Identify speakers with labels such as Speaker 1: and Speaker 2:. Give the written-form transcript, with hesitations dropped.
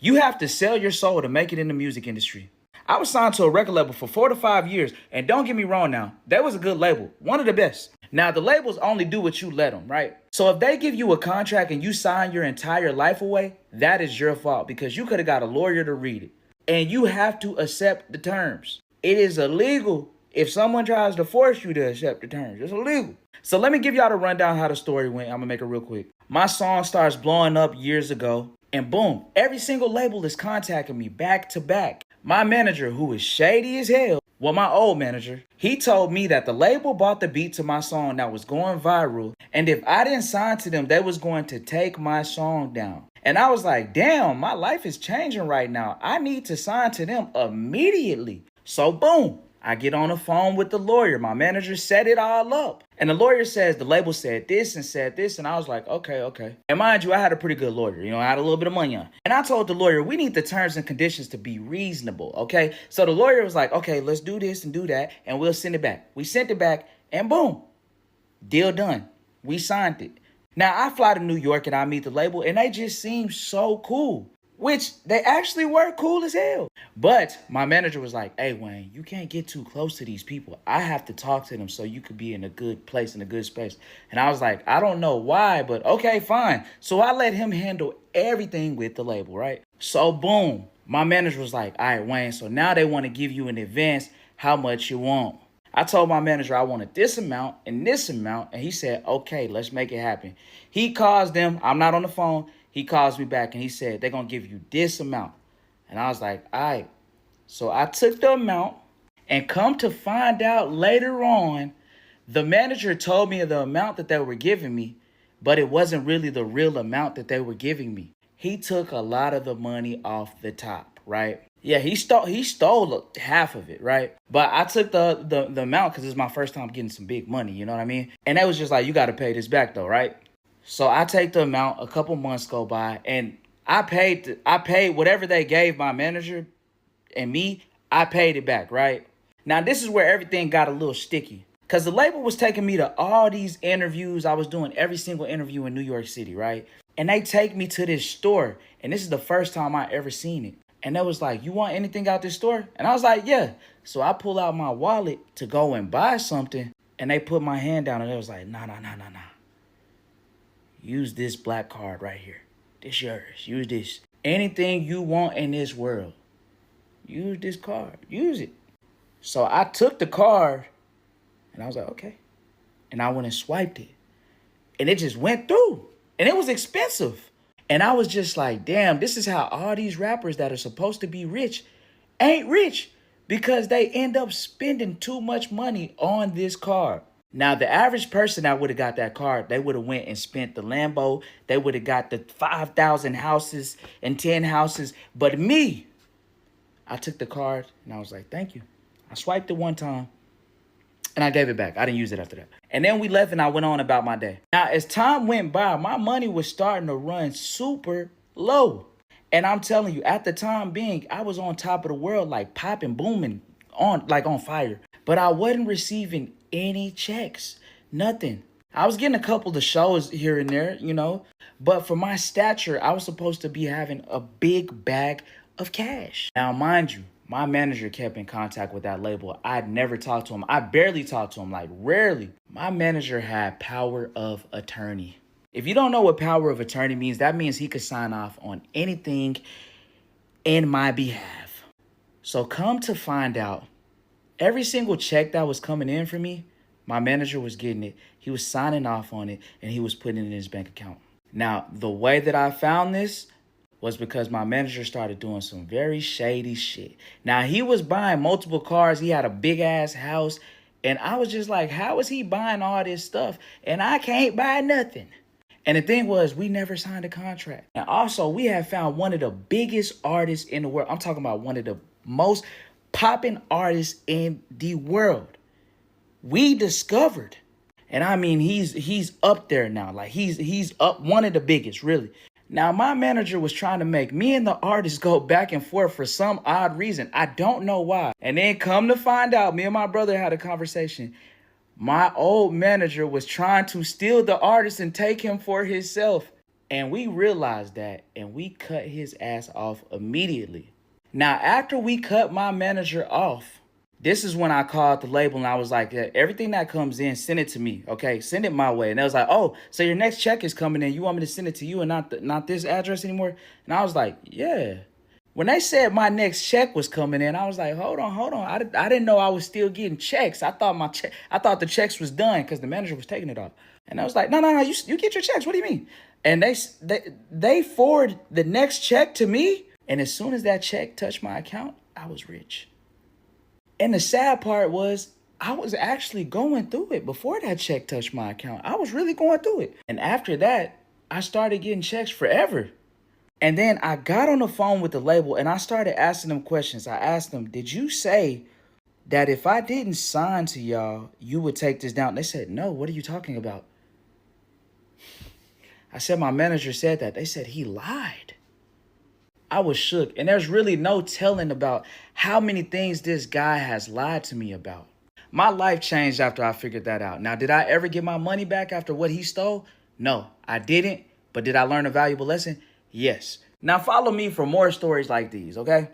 Speaker 1: You have to sell your soul to make it in the music industry. I was signed to a record label for 4 to 5 years, and don't get me wrong now, that was a good label, one of the best. Now, the labels only do what you let them, right? So if they give you a contract and you sign your entire life away, that is your fault because you could have got a lawyer to read it. And you have to accept the terms. It is illegal if someone tries to force you to accept the terms. It's illegal. So let me give y'all the rundown how the story went. I'm gonna make it real quick. My song starts blowing up years ago, and boom, every single label is contacting me back to back. My manager, who is shady as hell, well, my old manager, he told me that the label bought the beat to my song that was going viral, and if I didn't sign to them, they was going to take my song down. And I was like, damn, my life is changing right now. I need to sign to them immediately. So boom, I get on the phone with the lawyer. My manager set it all up. And the lawyer says the label said this and said this. And I was like, okay. And mind you, I had a pretty good lawyer. You know, I had a little bit of money on. And I told the lawyer, we need the terms and conditions to be reasonable, okay? So the lawyer was like, okay, let's do this and do that. And we'll send it back. We sent it back and boom, deal done. We signed it. Now, I fly to New York and I meet the label and they just seem so cool. Which they actually were cool as hell. But my manager was like, hey, Wayne, you can't get too close to these people. I have to talk to them so you could be in a good place, in a good space. And I was like, I don't know why, but okay, fine. So I let him handle everything with the label, right? So boom, my manager was like, all right, Wayne, so now they want to give you in advance how much you want. I told my manager I wanted this amount and this amount. And he said, okay, let's make it happen. He calls them. I'm not on the phone. He calls me back and he said, they're going to give you this amount. And I was like, all right. So I took the amount and come to find out later on, the manager told me the amount that they were giving me, but it wasn't really the real amount that they were giving me. He took a lot of the money off the top, right? Yeah, he stole half of it, right? But I took the amount because it's my first time getting some big money, you know what I mean? And they was just like, you got to pay this back though, right? So I take the amount, a couple months go by, and I paid whatever they gave my manager and me, I paid it back, right? Now, this is where everything got a little sticky. Because the label was taking me to all these interviews. I was doing every single interview in New York City, right? And they take me to this store. And this is the first time I ever seen it. And they was like, you want anything out this store? And I was like, yeah. So I pull out my wallet to go and buy something. And they put my hand down and they was like, nah. Use this black card right here. This yours. Use this. Anything you want in this world, use this card. Use it. So I took the card and I was like, okay. And I went and swiped it. And it just went through. And it was expensive. And I was just like, damn, this is how all these rappers that are supposed to be rich ain't rich because they end up spending too much money on this card. Now, the average person that would have got that card, they would have went and spent the Lambo. They would have got the 5,000 houses and 10 houses. But me, I took the card and I was like, thank you. I swiped it one time and I gave it back. I didn't use it after that. And then we left and I went on about my day. Now, as time went by, my money was starting to run super low. And I'm telling you, at the time being, I was on top of the world, like popping, booming, on fire. But I wasn't receiving any checks, nothing. I was getting a couple of shows here and there, you know, but for my stature, I was supposed to be having a big bag of cash. Now, mind you, my manager kept in contact with that label. I'd never talked to him. I barely talked to him, like rarely. My manager had power of attorney. If you don't know what power of attorney means, that means he could sign off on anything in my behalf. So come to find out, every single check that was coming in for me, my manager was getting it. He was signing off on it, and he was putting it in his bank account. Now, the way that I found this was because my manager started doing some very shady shit. Now, he was buying multiple cars. He had a big-ass house, and I was just like, how is he buying all this stuff? And I can't buy nothing. And the thing was, we never signed a contract. And also, we have found one of the biggest artists in the world. I'm talking about one of the most popping artists in the world. We discovered, and I mean he's up there now. Like he's up, one of the biggest, really. Now my manager was trying to make me and the artist go back and forth for some odd reason. I don't know why. And then come to find out, me and my brother had a conversation. My old manager was trying to steal the artist and take him for himself. And we realized that, and we cut his ass off immediately. Now, after we cut my manager off, this is when I called the label and I was like, yeah, everything that comes in, send it to me, okay? Send it my way. And they was like, oh, so your next check is coming in. You want me to send it to you and not this address anymore? And I was like, yeah. When they said my next check was coming in, I was like, hold on. I didn't know I was still getting checks. I thought the checks was done because the manager was taking it off. And I was like, no, you get your checks. What do you mean? And they forward the next check to me. And as soon as that check touched my account, I was rich. And the sad part was I was actually going through it before that check touched my account. I was really going through it. And after that, I started getting checks forever. And then I got on the phone with the label and I started asking them questions. I asked them, did you say that if I didn't sign to y'all, you would take this down? They said, no, what are you talking about? I said, my manager said that. They said he lied. I was shook. And there's really no telling about how many things this guy has lied to me about. My life changed after I figured that out. Now, did I ever get my money back after what he stole? No, I didn't. But did I learn a valuable lesson? Yes. Now follow me for more stories like these, okay?